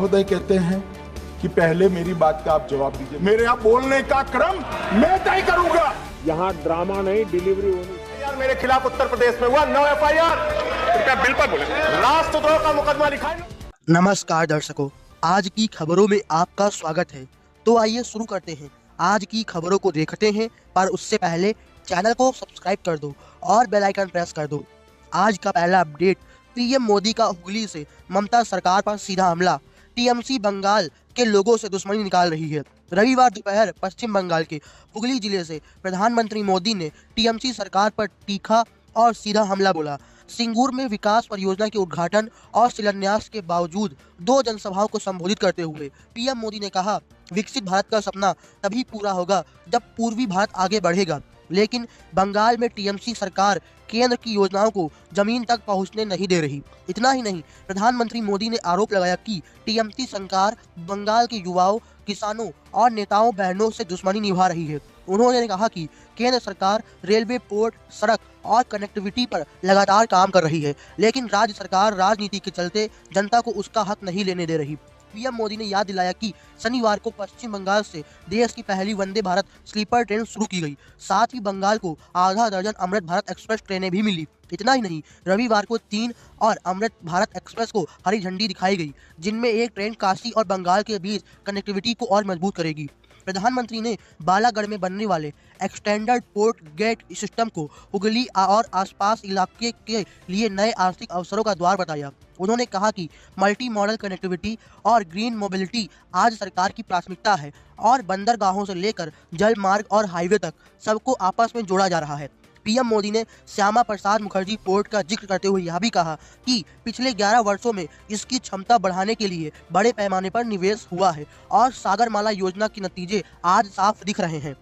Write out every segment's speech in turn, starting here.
महोदय कहते हैं कि पहले मेरी बात का आप जवाब दीजिए। मेरे यहाँ बोलने का क्रम मैं तय करूंगा। यहाँ ड्रामा नहीं, डिलीवरी होनी। यार मेरे खिलाफ उत्तर प्रदेश में हुआ 9 FIR। कृपया बिल पर बोले। राष्ट्रद्रोह का मुकदमा लिखा है। नमस्कार दर्शकों, आज की खबरों में आपका स्वागत है। तो आइए शुरू करते हैं। आज की खबरों को देखते हैं, पर उससे पहले चैनल को सब्सक्राइब कर दो और बेल आइकन प्रेस कर दो। आज का पहला अपडेट, पीएम मोदी का हुगली से ममता सरकार पर सीधा हमला। टीएमसी बंगाल के लोगों से दुश्मनी निकाल रही है। रविवार दोपहर पश्चिम बंगाल के हुगली जिले से प्रधानमंत्री मोदी ने टीएमसी सरकार पर तीखा और सीधा हमला बोला। सिंगूर में विकास परियोजना के उद्घाटन और शिलान्यास के बावजूद 2 जनसभाओं को संबोधित करते हुए पीएम मोदी ने कहा, विकसित भारत का सपना तभी पूरा होगा जब पूर्वी भारत आगे बढ़ेगा। लेकिन बंगाल में टीएमसी सरकार केंद्र की योजनाओं को जमीन तक पहुंचने नहीं दे रही। इतना ही नहीं, प्रधानमंत्री मोदी ने आरोप लगाया कि टीएमसी सरकार बंगाल के युवाओं, किसानों और नेताओं बहनों से दुश्मनी निभा रही है। उन्होंने कहा कि केंद्र सरकार रेलवे, पोर्ट, सड़क और कनेक्टिविटी पर लगातार काम कर रही है, लेकिन राज्य सरकार राजनीति के चलते जनता को उसका हक नहीं लेने दे रही। पीएम मोदी ने याद दिलाया कि शनिवार को पश्चिम बंगाल से देश की पहली वंदे भारत स्लीपर ट्रेन शुरू की गई। साथ ही बंगाल को आधा दर्जन अमृत भारत एक्सप्रेस ट्रेनें भी मिली। इतना ही नहीं, रविवार को 3 और अमृत भारत एक्सप्रेस को हरी झंडी दिखाई गई, जिनमें एक ट्रेन काशी और बंगाल के बीच कनेक्टिविटी को और मजबूत करेगी। प्रधानमंत्री ने बालागढ़ में बनने वाले एक्सटेंडेड पोर्ट गेट सिस्टम को हुगली और आसपास इलाके के लिए नए आर्थिक अवसरों का द्वार बताया। उन्होंने कहा कि मल्टी मॉडल कनेक्टिविटी और ग्रीन मोबिलिटी आज सरकार की प्राथमिकता है और बंदरगाहों से लेकर जल मार्ग और हाईवे तक सबको आपस में जोड़ा जा रहा है। पीएम मोदी ने श्यामा प्रसाद मुखर्जी पोर्ट का जिक्र करते हुए यह भी कहा कि पिछले 11 वर्षों में इसकी क्षमता बढ़ाने के लिए बड़े पैमाने पर निवेश हुआ है और सागरमाला योजना के नतीजे आज साफ दिख रहे हैं।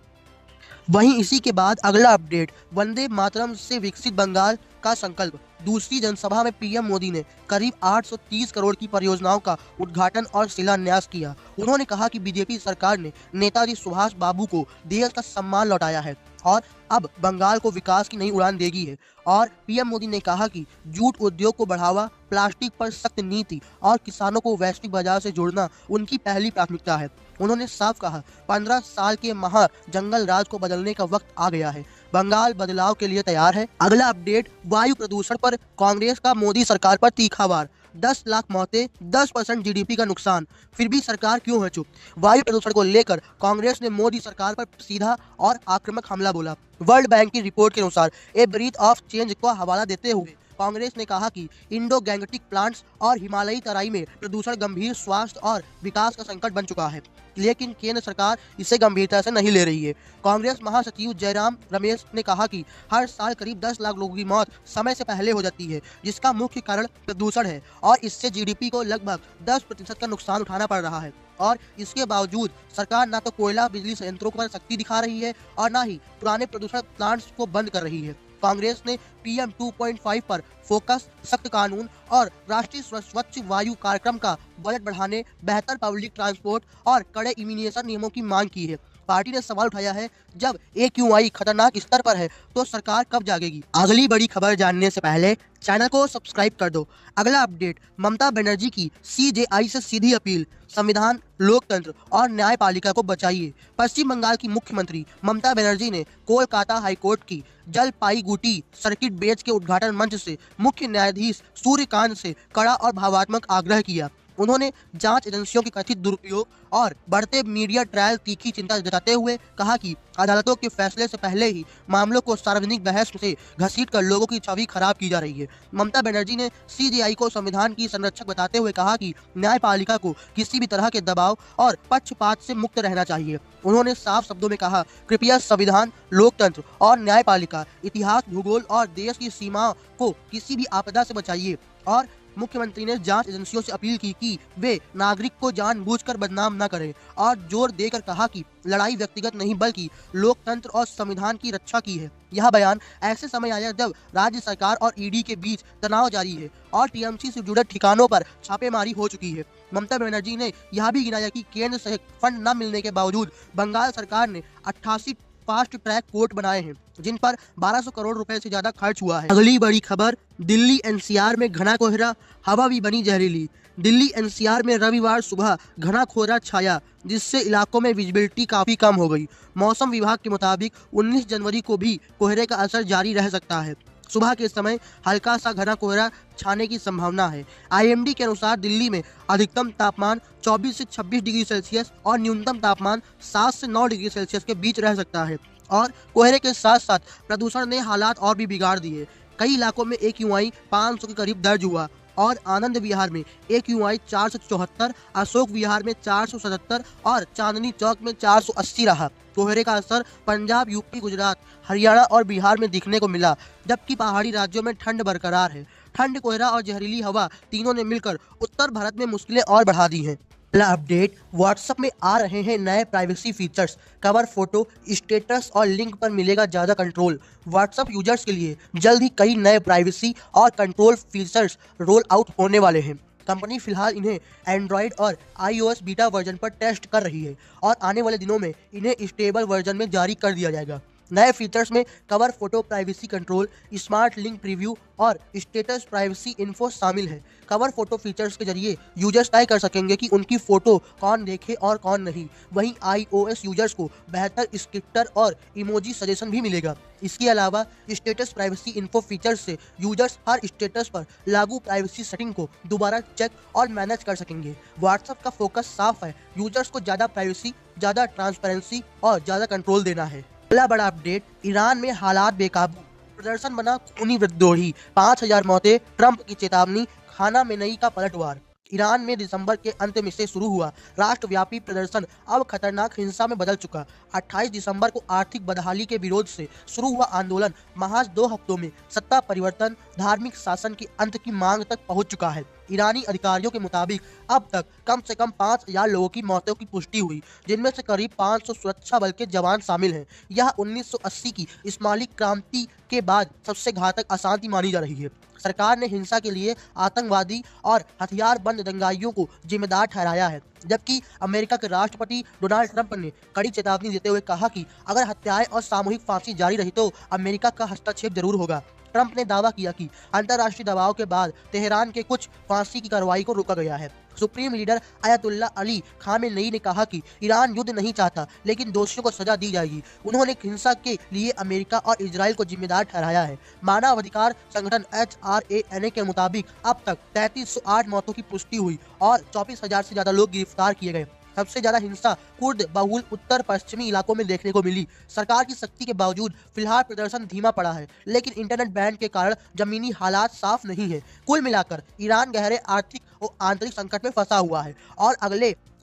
वहीं इसी के बाद अगला अपडेट, वंदे मातरम से विकसित बंगाल का संकल्प। दूसरी जनसभा में पीएम मोदी ने करीब 830 करोड़ की परियोजनाओं का उद्घाटन और शिलान्यास किया। उन्होंने कहा कि बीजेपी सरकार ने नेताजी सुभाष बाबू को देश का सम्मान लौटाया है और अब बंगाल को विकास की नई उड़ान देगी है। और पीएम मोदी ने कहा कि जूट उद्योग को बढ़ावा, प्लास्टिक पर सख्त नीति और किसानों को वैश्विक बाजार से जोड़ना उनकी पहली प्राथमिकता है। उन्होंने साफ कहा, 15 साल के महा जंगल राज को बदलने का वक्त आ गया है। बंगाल बदलाव के लिए तैयार है। अगला अपडेट, वायु प्रदूषण पर कांग्रेस का मोदी सरकार पर तीखा वार। 10 लाख मौतें, 10% जीडीपी का नुकसान, फिर भी सरकार क्यों है चुप? वायु प्रदूषण को लेकर कांग्रेस ने मोदी सरकार पर सीधा और आक्रामक हमला बोला। वर्ल्ड बैंक की रिपोर्ट के अनुसार ए ब्रीथ ऑफ चेंज को हवाला देते हुए कांग्रेस ने कहा कि इंडो गैंगटिक प्लांट्स और हिमालयी तराई में प्रदूषण गंभीर स्वास्थ्य और विकास का संकट बन चुका है, लेकिन केंद्र सरकार इसे गंभीरता से नहीं ले रही है। कांग्रेस महासचिव जयराम रमेश ने कहा कि हर साल करीब 10 लाख लोगों की मौत समय से पहले हो जाती है, जिसका मुख्य कारण प्रदूषण है और इससे जीडीपी को लगभग 10% का नुकसान उठाना पड़ रहा है। और इसके बावजूद सरकार न तो कोयला बिजली संयंत्रों पर सख्ती दिखा रही है और न ही पुराने प्रदूषण प्लांट्स को बंद कर रही है। कांग्रेस ने PM 2.5 पर फोकस, सख्त कानून और राष्ट्रीय स्वच्छ वायु कार्यक्रम का बजट बढ़ाने, बेहतर पब्लिक ट्रांसपोर्ट और कड़े इमिग्रेशन नियमों की मांग की है। पार्टी ने सवाल उठाया है, जब AQI खतरनाक स्तर पर है तो सरकार कब जागेगी? अगली बड़ी खबर जानने से पहले चैनल को सब्सक्राइब कर दो। अगला अपडेट, ममता बनर्जी की CJI से सीधी अपील, संविधान, लोकतंत्र और न्यायपालिका को बचाइए। पश्चिम बंगाल की मुख्यमंत्री ममता बनर्जी ने कोलकाता हाईकोर्ट की जलपाईगुड़ी सर्किट बेंच के उद्घाटन मंच से मुख्य न्यायाधीश सूर्यकांत से कड़ा और भावात्मक आग्रह किया। उन्होंने जांच एजेंसियों के कथित दुरुपयोग और बढ़ते मीडिया ट्रायल तीखी चिंता जताते हुए कहा कि अदालतों के फैसले से पहले ही मामलों को सार्वजनिक बहस से घसीटकर लोगों की छवि खराब की जा रही है। ममता बनर्जी ने CJI को संविधान की संरक्षक बताते हुए कहा कि न्यायपालिका को किसी भी तरह के दबाव और पक्षपात से मुक्त रहना चाहिए। उन्होंने साफ शब्दों में कहा, कृपया संविधान, लोकतंत्र और न्यायपालिका, इतिहास, भूगोल और देश की सीमाओं को किसी भी आपदा से बचाइए। और मुख्यमंत्री ने जांच एजेंसियों से अपील की कि वे नागरिक को जानबूझकर बदनाम न करें और जोर देकर कहा कि लड़ाई व्यक्तिगत नहीं बल्कि लोकतंत्र और संविधान की रक्षा की है। यह बयान ऐसे समय आया जब राज्य सरकार और ईडी के बीच तनाव जारी है और टीएमसी से जुड़े ठिकानों पर छापेमारी हो चुकी है। ममता बनर्जी ने यह भी गिनाया कि केंद्र से फंड न मिलने के बावजूद बंगाल सरकार ने 88 फास्ट ट्रैक कोर्ट बनाए हैं। जिन पर 1200 करोड़ रुपए से ज्यादा खर्च हुआ है। अगली बड़ी खबर, दिल्ली एनसीआर में घना कोहरा, हवा भी बनी जहरीली। दिल्ली एनसीआर में रविवार सुबह घना कोहरा छाया, जिससे इलाकों में विजिबिलिटी काफी कम हो गई। मौसम विभाग के मुताबिक 19 जनवरी को भी कोहरे का असर जारी रह सकता है। सुबह के समय हल्का सा घना कोहरा छाने की संभावना है। आईएमडी के अनुसार दिल्ली में अधिकतम तापमान 24 से 26 डिग्री सेल्सियस और न्यूनतम तापमान 7 से 9 डिग्री सेल्सियस के बीच रह सकता है। और कोहरे के साथ साथ प्रदूषण ने हालात और भी बिगाड़ दिए। कई इलाकों में AQI 500 के करीब दर्ज हुआ और आनंद विहार में AQI 474, अशोक विहार में 477 और चांदनी चौक में 480 रहा। कोहरे का असर पंजाब, यूपी, गुजरात, हरियाणा और बिहार में दिखने को मिला, जबकि पहाड़ी राज्यों में ठंड बरकरार है। ठंड, कोहरा और जहरीली हवा तीनों ने मिलकर उत्तर भारत में मुश्किलें और बढ़ा दी हैं। पहला अपडेट, व्हाट्सएप में आ रहे हैं नए privacy features. Cover photo, status और लिंक पर मिलेगा ज्यादा कंट्रोल। व्हाट्सएप यूजर्स के लिए जल्द ही कई नए प्राइवेसी और कंट्रोल फीचर्स रोल आउट होने वाले हैं। कंपनी फिलहाल इन्हें एंड्रॉयड और iOS बीटा वर्जन पर टेस्ट कर रही है और आने वाले दिनों में इन्हें स्टेबल वर्जन में जारी कर दिया जाएगा। नए फीचर्स में cover photo privacy control, smart link preview और स्टेटस प्राइवेसी इन्फो शामिल है। कवर फोटो फीचर्स के जरिए यूजर्स तय कर सकेंगे कि उनकी फोटो कौन देखे और कौन नहीं। वहीं iOS यूजर्स को बेहतर स्क्रिप्टर और इमोजी सजेशन भी मिलेगा। इसके अलावा स्टेटस प्राइवेसी इन्फो फीचर्स से यूजर्स हर स्टेटस पर लागू प्राइवेसी सेटिंग को दोबारा चेक और मैनेज कर सकेंगे। व्हाट्सएप का फोकस साफ है, यूजर्स को ज़्यादा प्राइवेसी, ज़्यादा ट्रांसपेरेंसी और ज़्यादा कंट्रोल देना है। अगला बड़ा अपडेट, ईरान में हालात बेकाबू, प्रदर्शन बना खूनी विद्रोही, 5000 मौतें, ट्रंप की चेतावनी, खाना में नई का पलटवार। ईरान में दिसंबर के अंत में से शुरू हुआ राष्ट्रव्यापी प्रदर्शन अब खतरनाक हिंसा में बदल चुका। 28 दिसंबर को आर्थिक बदहाली के विरोध से शुरू हुआ आंदोलन महज 2 हफ्तों में सत्ता परिवर्तन, धार्मिक शासन के अंत की मांग तक पहुंच चुका है। ईरानी अधिकारियों के मुताबिक अब तक कम से कम 5000 लोगों की मौतों की पुष्टि हुई, जिनमें से करीब 500 सुरक्षा बल के जवान शामिल हैं। यह 1980 की इस्लामिक क्रांति के बाद सबसे घातक अशांति मानी जा रही है। सरकार ने हिंसा के लिए आतंकवादी और हथियारबंद दंगाइयों को जिम्मेदार ठहराया है, जबकि अमेरिका के राष्ट्रपति डोनाल्ड ट्रंप ने कड़ी चेतावनी देते हुए कहा कि अगर हत्याएं और सामूहिक फांसी जारी रही तो अमेरिका का हस्तक्षेप जरूर होगा। ट्रंप ने दावा किया कि अंतर्राष्ट्रीय दबाव के बाद तेहरान के कुछ फांसी की कार्रवाई को रोका गया है। सुप्रीम लीडर अयतुल्ला अली खामेनेई ने कहा कि ईरान युद्ध नहीं चाहता, लेकिन दोषियों को सजा दी जाएगी। उन्होंने हिंसा के लिए अमेरिका और इजराइल को जिम्मेदार ठहराया है। मानवाधिकार संगठन HRANA के मुताबिक अब तक 3308 मौतों की पुष्टि हुई और 24,000 से ज्यादा लोग गिरफ्तार किए गए। सबसे ज्यादा हिंसा कुर्द बहुल उत्तर पश्चिमी इलाकों में देखने को मिली। सरकार की सख्ती के बावजूद फिलहाल प्रदर्शन धीमा पड़ा है, लेकिन इंटरनेट बैन के कारण जमीनी हालात साफ नहीं है। कुल मिलाकर ईरान गहरे आर्थिक और आंतरिक संकट में फंसा हुआ है और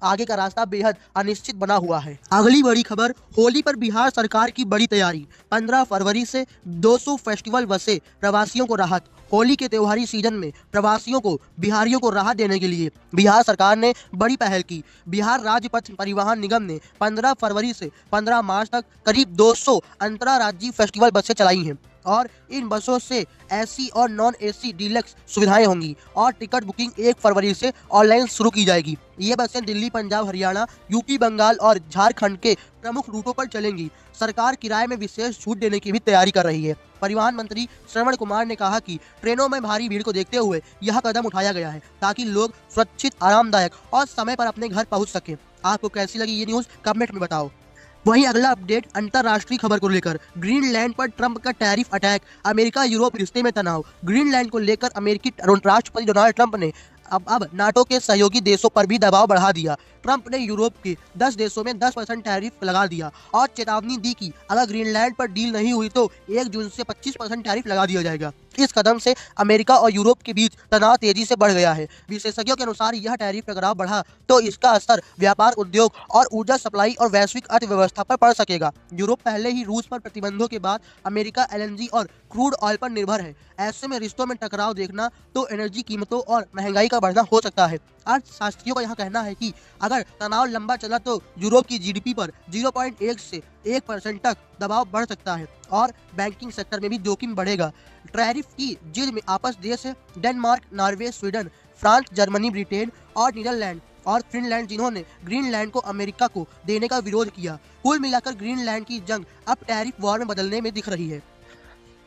आगे का रास्ता बेहद अनिश्चित बना हुआ है। अगली बड़ी खबर, होली पर बिहार सरकार की बड़ी तैयारी, 15 फरवरी से 200 फेस्टिवल बसे, प्रवासियों को राहत। होली के त्योहारी सीजन में प्रवासियों को बिहारियों को राहत देने के लिए बिहार सरकार ने बड़ी पहल की। बिहार राज्य पथ परिवहन निगम ने 15 फरवरी से 15 मार्च तक करीब 200 अंतर्राज्यीय फेस्टिवल बसें चलाई हैं और इन बसों से एसी और नॉन एसी डीलक्स सुविधाएं होंगी और टिकट बुकिंग 1 फरवरी से ऑनलाइन शुरू की जाएगी। ये बसें दिल्ली, पंजाब, हरियाणा, यूपी, बंगाल और झारखंड के प्रमुख रूटों पर चलेंगी। सरकार किराए में विशेष छूट देने की भी तैयारी कर रही है। परिवहन मंत्री श्रवण कुमार ने कहा कि ट्रेनों में भारी भीड़ को देखते हुए यह कदम उठाया गया है ताकि लोग सुरक्षित, आरामदायक और समय पर अपने घर पहुंच सकें। आपको कैसी लगी ये न्यूज़, कमेंट में बताओ। वहीं अगला अपडेट, अंतर्राष्ट्रीय खबर को लेकर, ग्रीनलैंड पर ट्रंप का टैरिफ अटैक, अमेरिका यूरोप रिश्ते में तनाव। ग्रीनलैंड को लेकर अमेरिकी राष्ट्रपति डोनाल्ड ट्रंप ने अब नाटो के सहयोगी देशों पर भी दबाव बढ़ा दिया। ट्रंप ने यूरोप के 10 देशों में 10% टैरिफ लगा दिया और चेतावनी दी कि अगर ग्रीनलैंड पर डील नहीं हुई तो 1 जून से 25% टैरिफ लगा दिया जाएगा। इस कदम से अमेरिका और यूरोप के बीच तनाव तेजी से बढ़ गया है। विशेषज्ञों के अनुसार यह टैरिफ टकराव बढ़ा तो इसका असर व्यापार, उद्योग और ऊर्जा सप्लाई और वैश्विक अर्थव्यवस्था पर पड़ सकेगा। यूरोप पहले ही रूस पर प्रतिबंधों के बाद अमेरिका LNG और क्रूड ऑयल पर निर्भर है। ऐसे में रिश्तों में टकराव देखना तो एनर्जी कीमतों और महंगाई का बढ़ना हो सकता है। अर्थशास्त्रियों का यह कहना है कि अगर तनाव लंबा चला तो यूरोप की GDP पर 0.1 से 1% तक दबाव बढ़ सकता है और बैंकिंग सेक्टर में भी जोखिम बढ़ेगा। टैरिफ की जिद में आपस देश है Denmark, Norway, Sweden, France, Germany, Britain और नीदरलैंड और फिनलैंड जिन्होंने ग्रीनलैंड को अमेरिका को देने का विरोध किया। कुल मिलाकर ग्रीनलैंड की जंग अब टैरिफ वॉर में बदलने में दिख रही है।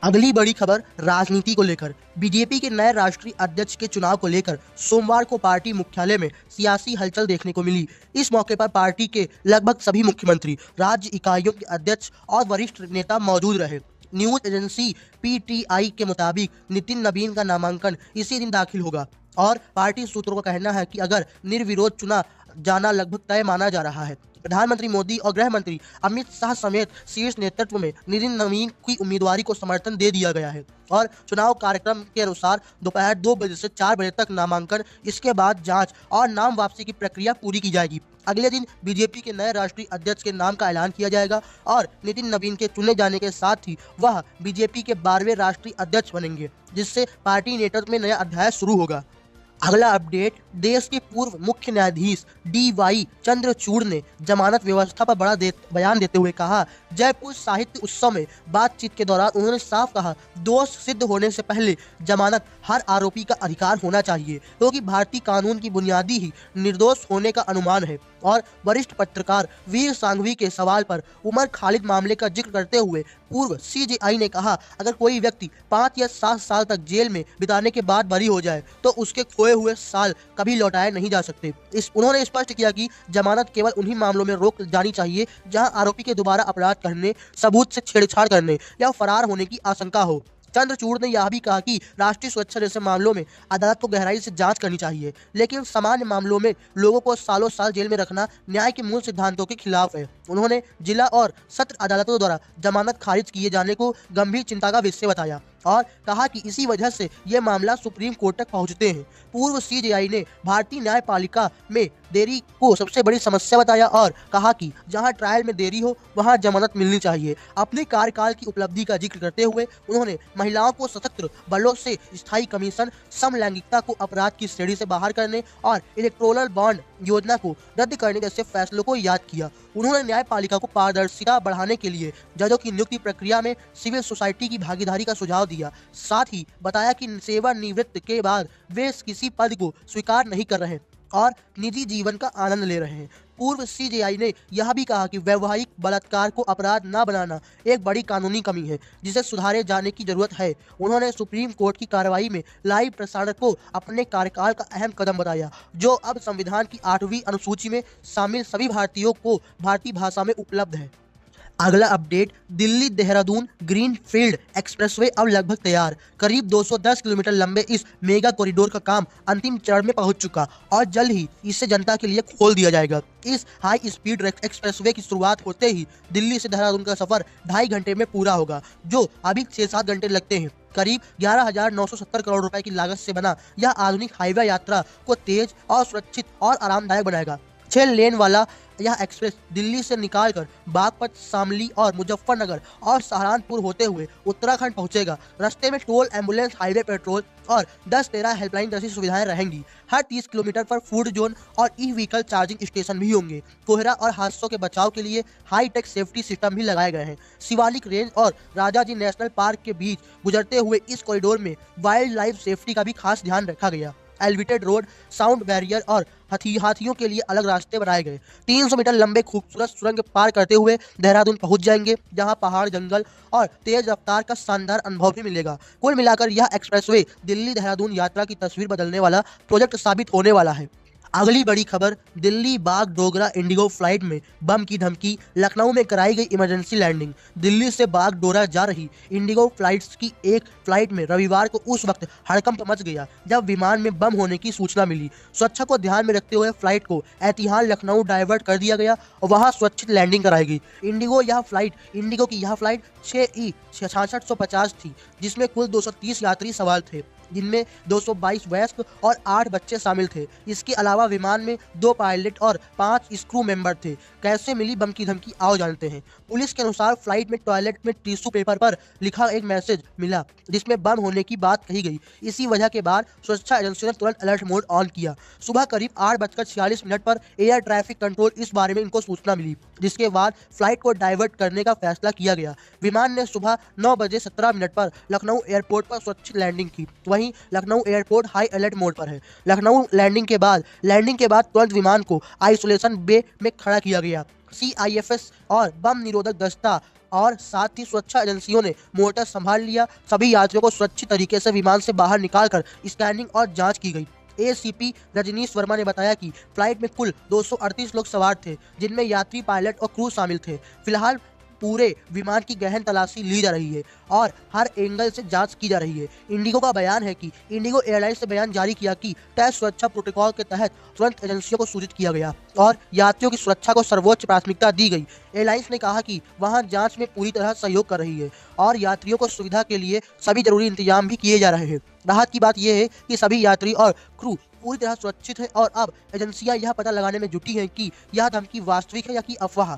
अगली बड़ी खबर राजनीति को लेकर। बीजेपी के नए राष्ट्रीय अध्यक्ष के चुनाव को लेकर सोमवार को पार्टी मुख्यालय में सियासी हलचल देखने को मिली। इस मौके पर पार्टी के लगभग सभी मुख्यमंत्री, राज्य इकाइयों के अध्यक्ष और वरिष्ठ नेता मौजूद रहे। न्यूज एजेंसी पीटीआई के मुताबिक नितिन नवीन का नामांकन इसी दिन दाखिल होगा और पार्टी सूत्रों का कहना है कि अगर निर्विरोध चुना जाना लगभग तय माना जा रहा है। प्रधानमंत्री मोदी और गृह मंत्री अमित शाह समेत शीर्ष नेतृत्व में नितिन नवीन की उम्मीदवारी को समर्थन दे दिया गया है और चुनाव कार्यक्रम के अनुसार दोपहर 2 बजे से 4 बजे तक नामांकन, इसके बाद जांच और नाम वापसी की प्रक्रिया पूरी की जाएगी। अगले दिन बीजेपी के नए राष्ट्रीय अध्यक्ष के नाम का ऐलान किया जाएगा और नितिन नवीन के चुने जाने के साथ ही वह बीजेपी के 12वें राष्ट्रीय अध्यक्ष बनेंगे, जिससे पार्टी नेतृत्व में नया अध्याय शुरू होगा। अगला अपडेट, देश के पूर्व मुख्य न्यायाधीश DY चंद्रचूड़ ने जमानत व्यवस्था पर बड़ा बयान देते हुए कहा, जयपुर साहित्य उत्सव में बातचीत के दौरान उन्होंने साफ कहा, दोष सिद्ध होने से पहले जमानत हर आरोपी का अधिकार होना चाहिए, क्योंकि भारतीय कानून की बुनियादी ही निर्दोष होने का अनुमान है। और वरिष्ठ पत्रकार वीर सांघवी के सवाल पर उमर खालिद मामले का जिक्र करते हुए पूर्व CJI ने कहा, अगर कोई व्यक्ति 5 या 7 साल तक जेल में बिताने के बाद बरी हो जाए तो उसके खोए हुए साल कभी लौटाए नहीं जा सकते। उन्होंने स्पष्ट किया कि जमानत केवल उन्हीं मामलों में रोक जानी चाहिए जहां आरोपी के दोबारा अपराध करने, सबूत से छेड़छाड़ करने या फरार होने की आशंका हो। चंद्रचूड़ ने यह भी कहा कि राष्ट्रीय सुरक्षा जैसे मामलों में अदालत को गहराई से जांच करनी चाहिए, लेकिन सामान्य मामलों में लोगों को सालों साल जेल में रखना न्याय के मूल सिद्धांतों के खिलाफ है। उन्होंने जिला और सत्र अदालतों द्वारा जमानत खारिज किए जाने को गंभीर चिंता का विषय बताया और कहा कि इसी वजह से ये मामला सुप्रीम कोर्ट तक पहुंचते हैं। पूर्व CJI ने भारतीय न्यायपालिका में देरी को सबसे बड़ी समस्या बताया और कहा कि जहां ट्रायल में देरी हो वहां जमानत मिलनी चाहिए। अपने कार्यकाल की उपलब्धि का जिक्र करते हुए उन्होंने महिलाओं को सशस्त्र बलों से स्थायी कमीशन, समलैंगिकता को अपराध की श्रेणी से बाहर करने और इलेक्टोरल बॉन्ड योजना को रद्द करने जैसे फैसलों को याद किया। उन्होंने न्यायपालिका को पारदर्शिता बढ़ाने के लिए जजों की नियुक्ति प्रक्रिया में सिविल सोसाइटी की भागीदारी का सुझाव दिया। साथ ही बताया कि सेवानिवृत्त के बाद वे किसी पद को स्वीकार नहीं कर रहे और निजी जीवन का आनंद ले रहे हैं। पूर्व CJI ने यह भी कहा कि वैवाहिक बलात्कार को अपराध न बनाना एक बड़ी कानूनी कमी है जिसे सुधारे जाने की जरूरत है। उन्होंने सुप्रीम कोर्ट की कार्रवाई में लाइव प्रसारण को अपने कार्यकाल का अहम कदम बताया, जो अब संविधान की 8वीं अनुसूची में शामिल सभी भारतीयों को भारतीय भाषा में उपलब्ध है। अगला update, Delhi Dehradun greenfield expressway अब लगभग तैयार। करीब 210 किलोमीटर लंबे इस मेगा कॉरिडोर का काम अंतिम चरण में पहुंच चुका और जल्द ही इसे जनता के लिए खोल दिया जाएगा। इस हाई स्पीड एक्सप्रेसवे की शुरुआत होते ही दिल्ली से देहरादून का सफर 2.5 घंटे में पूरा होगा, जो अभी 6-7 घंटे लगते हैं। करीब 11,970 करोड़ रुपए की लागत से बना यह आधुनिक हाईवे यात्रा को तेज और सुरक्षित और आरामदायक बनाएगा। 6 लेन वाला यह एक्सप्रेस दिल्ली से निकालकर बागपत, शामली और मुजफ्फरनगर और सहारनपुर होते हुए उत्तराखंड पहुंचेगा। रास्ते में टोल, एम्बुलेंस, हाईवे पेट्रोल और 10-13 हेल्पलाइन जैसी सुविधाएं रहेंगी। हर 30 किलोमीटर पर फूड जोन और ई-व्हीकल चार्जिंग स्टेशन भी होंगे। कोहरा और हादसों के बचाव के लिए हाईटेक सेफ्टी सिस्टम भी लगाए गए हैं। शिवालिक रेंज और राजाजी नेशनल पार्क के बीच गुजरते हुए इस कॉरिडोर में वाइल्ड लाइफ सेफ्टी का भी खास ध्यान रखा गया। एलिवेटेड रोड, साउंड बैरियर और हाथियों के लिए अलग रास्ते बनाए गए। 300 मीटर लंबे खूबसूरत सुरंग पार करते हुए देहरादून पहुंच जाएंगे, जहां पहाड़, जंगल और तेज रफ्तार का शानदार अनुभव भी मिलेगा। कुल मिलाकर यह एक्सप्रेसवे दिल्ली देहरादून यात्रा की तस्वीर बदलने वाला प्रोजेक्ट साबित होने वाला है। अगली बड़ी खबर, दिल्ली बागडोगरा इंडिगो फ्लाइट में बम की धमकी, लखनऊ में कराई गई इमरजेंसी लैंडिंग। दिल्ली से बागडोगरा जा रही इंडिगो फ्लाइट्स की एक फ्लाइट में रविवार को उस वक्त हड़कंप मच गया जब विमान में बम होने की सूचना मिली। सुरक्षा को ध्यान में रखते हुए फ्लाइट को एतिहाद लखनऊ डाइवर्ट कर दिया गया और वहां सुरक्षित लैंडिंग कराई गई। इंडिगो की यह फ्लाइट 6E6650 थी, जिसमें कुल 230 यात्री सवार थे, जिनमें 222 वयस्क और 8 बच्चे शामिल थे। इसके अलावा विमान में 2 पायलट और 5 क्रू मेंबर थे। कैसे मिली बम की धमकी, आओ जानते हैं। पुलिस के अनुसार फ्लाइट में टॉयलेट में टिश्यू पेपर पर लिखा एक मैसेज मिला जिसमें बम होने की बात कही गई। इसी वजह के बाद सुरक्षा एजेंसियों ने तुरंत अलर्ट मोड ऑन किया। सुबह करीब 8:46 पर एयर ट्रैफिक कंट्रोल इस बारे में इनको सूचना मिली, जिसके बाद फ्लाइट को डाइवर्ट करने का फैसला किया गया। विमान ने सुबह 9:17 पर लखनऊ एयरपोर्ट पर सुरक्षित लैंडिंग की। वहीं Lucknow airport high alert mode पर है। लखनऊ लैंडिंग के बाद लैंडिंग के बाद तुरंत विमान को आइसोलेशन बे में खड़ा किया गया। CIFS और बम निरोधक दस्ता और साथ ही सुरक्षा एजेंसियों ने मोर्टार संभाल लिया। सभी यात्रियों को सुरक्षित तरीके से विमान से बाहर निकालकर स्कैनिंग और जांच की गई। ACP रजनीश वर्मा ने बताया कि फ्लाइट में कुल 238 लोग सवार थे, जिनमें यात्री, पायलट और क्रू शामिल थे। फिलहाल पूरे विमान की गहन तलाशी ली जा रही है और हर एंगल से जांच की जा रही है। इंडिगो का बयान है कि इंडिगो एयरलाइंस ने बयान जारी किया कि तय सुरक्षा प्रोटोकॉल के तहत तुरंत एजेंसियों को सूचित किया गया और यात्रियों की सुरक्षा को सर्वोच्च प्राथमिकता दी गई। एयरलाइंस ने कहा कि वहां जांच में पूरी तरह सहयोग कर रही है और यात्रियों को सुविधा के लिए सभी जरूरी इंतजाम भी किए जा रहे हैं। राहत की बात यह है कि सभी यात्री और क्रू पूरी तरह सुरक्षित है और अब एजेंसियां यह पता लगाने में जुटी हैं कि यह धमकी वास्तविक है या कि अफवाह।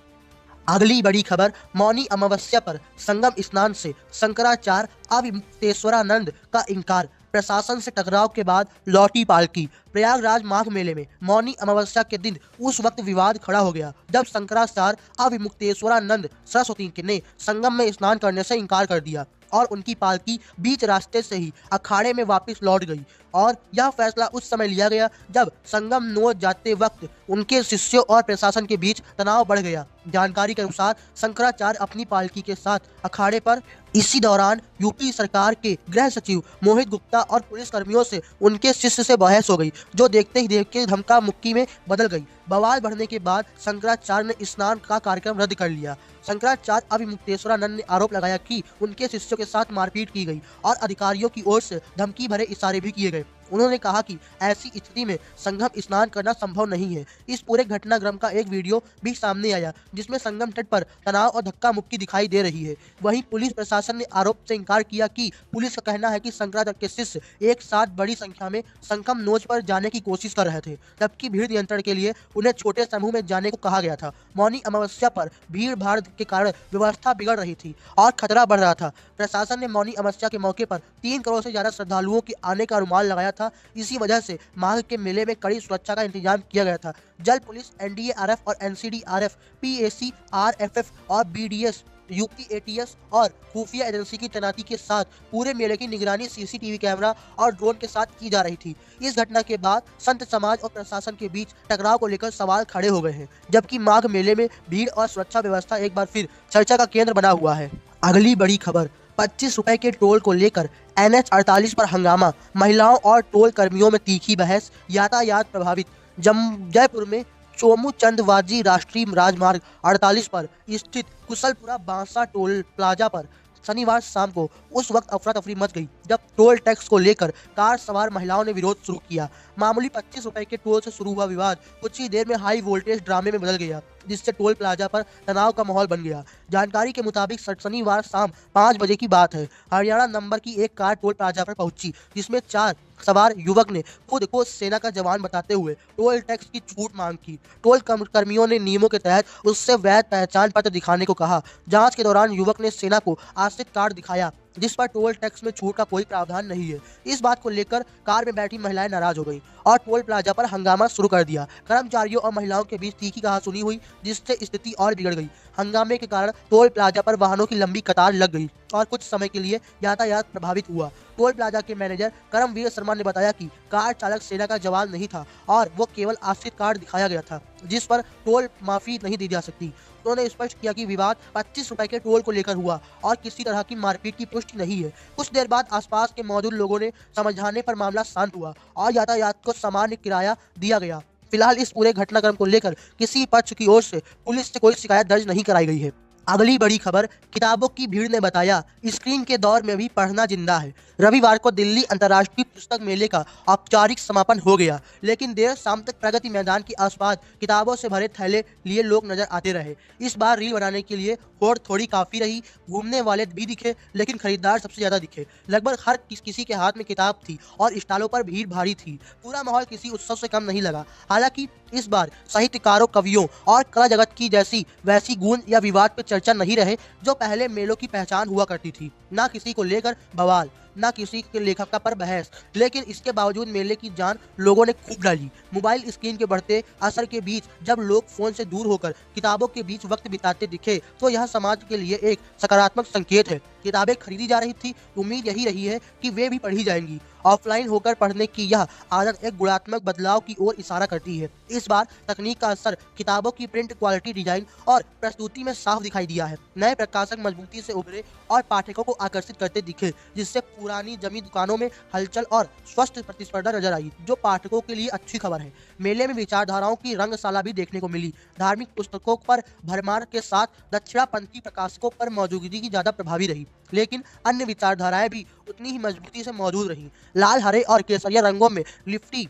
अगली बड़ी खबर, मौनी अमावस्या पर संगम स्नान से शंकराचार्य अविमुक्तेश्वरानंद का इंकार। प्रशासन से टकराव के बाद लौटी पालकी। प्रयागराज माघ मेले में मौनी अमावस्या के दिन उस वक्त विवाद खड़ा हो गया जब शंकराचार्य अविमुक्तेश्वरानंद सरस्वती ने संगम में स्नान करने से इंकार कर दिया और उनकी पालकी बीच रास्ते से ही अखाड़े में वापस लौट गई। और यह फैसला उस समय लिया गया जब संगम नोच जाते वक्त उनके शिष्यों और प्रशासन के बीच तनाव बढ़ गया। जानकारी के अनुसार शंकराचार्य अपनी पालकी के साथ अखाड़े पर, इसी दौरान यूपी सरकार के गृह सचिव मोहित गुप्ता और पुलिस कर्मियों से उनके शिष्य से बहस हो गई, जो देखते ही देखते धमका मुक्की में बदल गई। बवाल बढ़ने के बाद शंकराचार्य ने स्नान का कार्यक्रम रद्द कर लिया। शंकराचार्य अविमुक्तेश्वरानंद ने आरोप लगाया कि उनके शिष्यों के साथ मारपीट की गई और अधिकारियों की ओर से धमकी भरे इशारे भी किए गए। उन्होंने कहा कि ऐसी स्थिति में संगम स्नान करना संभव नहीं है। इस पूरे घटनाक्रम का एक वीडियो भी सामने आया जिसमें संगम तट पर तनाव और धक्का मुक्की दिखाई दे रही है। वहीं पुलिस प्रशासन ने आरोप से इंकार किया कि पुलिस का कहना है कि शंकराचार्य के शिष्य एक साथ बड़ी संख्या में संगम नोच पर जाने की कोशिश कर रहे थे, जबकि भीड़ नियंत्रण के लिए उन्हें छोटे समूह में जाने को कहा गया था। मौनी अमावस्या पर भीड़ भाड़ के कारण व्यवस्था बिगड़ रही थी और खतरा बढ़ रहा था। प्रशासन ने मौनी अमावस्या के मौके पर 3 करोड़ से ज्यादा श्रद्धालुओं के आने का अनुमान लगाया था। इसी वजह से माघ के मेले में कड़ी सुरक्षा का इंतजाम किया गया था। जल पुलिस, NDARF और NCDRF, PAC, RFF और BDS, यूपी ATS और खुफिया एजेंसी की तैनाती के साथ पूरे मेले की निगरानी CCTV कैमरा और ड्रोन के साथ की जा रही थी। इस घटना के बाद संत समाज और प्रशासन के बीच टकराव को लेकर सवाल खड़े हो गए हैं, जबकि माघ मेले में भीड़ और सुरक्षा व्यवस्था एक बार फिर चर्चा का केंद्र बना हुआ है। अगली बड़ी खबर, 25 रुपए के टोल को लेकर NH48 पर हंगामा। महिलाओं और टोल कर्मियों में तीखी बहस, यातायात प्रभावित। जयपुर में चोमूचंद वाजी राष्ट्रीय राजमार्ग 48 पर स्थित कुशलपुरा बांसा टोल प्लाजा पर शनिवार शाम को उस वक्त अफरा तफरी मच गई जब टोल टैक्स को लेकर कार सवार महिलाओं ने विरोध शुरू किया। मामूली 25 रुपए के टोल से शुरू हुआ विवाद कुछ ही देर में हाई वोल्टेज ड्रामे में बदल गया, जिससे टोल प्लाजा पर तनाव का माहौल बन गया। जानकारी के मुताबिक शनिवार शाम 5 बजे की बात है। हरियाणा नंबर की एक कार टोल प्लाजा पर पहुंची, जिसमें 4 सवार युवक ने खुद को सेना का जवान बताते हुए टोल टैक्स की छूट मांग की। टोल कर्मियों ने नियमों के तहत उससे वैध पहचान पत्र दिखाने को कहा। जांच के दौरान युवक ने सेना को आश्रित कार्ड दिखाया जिस पर टोल टैक्स में छूट का कोई प्रावधान नहीं है। इस बात को लेकर कार में बैठी महिलाएं नाराज हो गई और टोल प्लाजा पर हंगामा शुरू कर दिया। कर्मचारियों और महिलाओं के बीच तीखी कहासुनी हुई, जिससे स्थिति और बिगड़ गई। हंगामे के कारण टोल प्लाजा पर वाहनों की लंबी कतार लग गई और कुछ समय के लिए यातायात प्रभावित हुआ। टोल प्लाजा के मैनेजर करमवीर शर्मा ने बताया कि कार चालक सेना का जवान नहीं था और वो केवल आश्रित कार्ड दिखाया गया था, जिस पर टोल माफी नहीं दी जा सकती। उन्होंने स्पष्ट किया कि विवाद 25 रुपए के टोल को लेकर हुआ और किसी तरह की मारपीट की पुष्टि नहीं है। कुछ देर बाद आसपास के मौजूद लोगों ने समझाने पर मामला शांत हुआ और यातायात को सामान्य किराया दिया गया। फिलहाल इस पूरे घटनाक्रम को लेकर किसी पक्ष की ओर से पुलिस से कोई शिकायत दर्ज नहीं कराई गई है। अगली बड़ी खबर, किताबों की भीड़ ने बताया स्क्रीन के दौर में भी पढ़ना जिंदा है। रविवार को दिल्ली अंतर्राष्ट्रीय पुस्तक मेले का औपचारिक समापन हो गया, लेकिन देर शाम तक प्रगति मैदान के आसपास किताबों से भरे थैले लिए लोग नजर आते रहे। इस बार रील बनाने के लिए होड़ थोड़ी काफी रही। घूमने वाले भी दिखे, लेकिन खरीदार सबसे ज्यादा दिखे। लगभग हर किसी के हाथ में किताब थी और स्टॉलों पर भीड़ भारी थी। पूरा माहौल किसी उत्सव से कम नहीं लगा। हालांकि इस बार साहित्यकारों, कवियों और कला जगत की जैसी वैसी गूंज या विवाद पर चर्चा नहीं रहे जो पहले मेलों की पहचान हुआ करती थी। ना किसी को लेकर बवाल, ना किसी के लेखक पर बहस, लेकिन इसके बावजूद मेले की जान लोगों ने खूब डाली। मोबाइल स्क्रीन के बढ़ते असर के बीच जब लोग फोन से दूर होकर किताबों के बीच वक्त बिताते दिखे तो यह समाज के लिए एक सकारात्मक संकेत है। किताबें खरीदी जा रही थी, उम्मीद यही रही है कि वे भी पढ़ी जाएंगी ऑफलाइन होकर पढ़ने की यह आदत एक गुणात्मक बदलाव की ओर इशारा करती है। इस बार तकनीक का असर किताबों की प्रिंट क्वालिटी, डिजाइन और प्रस्तुति में साफ दिखाई दिया है। नए प्रकाशक मजबूती से उभरे और पाठकों को आकर्षित करते दिखे, जिससे पुरानी जमी दुकानों में हलचल और स्वस्थ प्रतिस्पर्धा नजर आई, जो पाठकों के लिए अच्छी खबर है। मेले में विचारधाराओं की रंगशाला भी देखने को मिली। धार्मिक पुस्तकों पर भरमार के साथ दक्षिणापंथी प्रकाशकों पर मौजूदगी ज्यादा प्रभावी रही, लेकिन अन्य विचारधाराएं भी उतनी ही मजबूती से मौजूद रही। लाल, हरे और केसरिया रंगों में लिपटी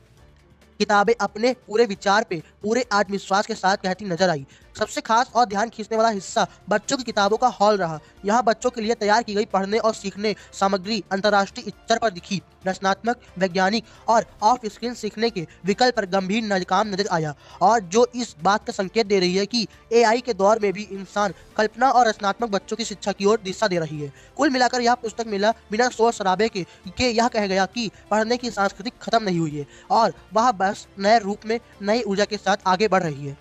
किताबें अपने पूरे विचार पे पूरे आत्मविश्वास के साथ कहती नजर आई। सबसे खास और ध्यान खींचने वाला हिस्सा बच्चों की किताबों का हॉल रहा। यहाँ बच्चों के लिए तैयार की गई पढ़ने और सीखने सामग्री अंतर्राष्ट्रीय स्तर पर दिखी। रचनात्मक, वैज्ञानिक और ऑफ स्क्रीन सीखने के विकल्प पर गंभीर काम नजर आया, और जो इस बात का संकेत दे रही है कि एआई के दौर में भी इंसान कल्पना और रचनात्मक बच्चों की शिक्षा की ओर दिशा दे रही है। कुल मिलाकर यह पुस्तक मेला बिना शोर शराबे के यह कह गया कि पढ़ने की संस्कृति खत्म नहीं हुई है और वह बस नए रूप में नई ऊर्जा के साथ आगे बढ़ रही है।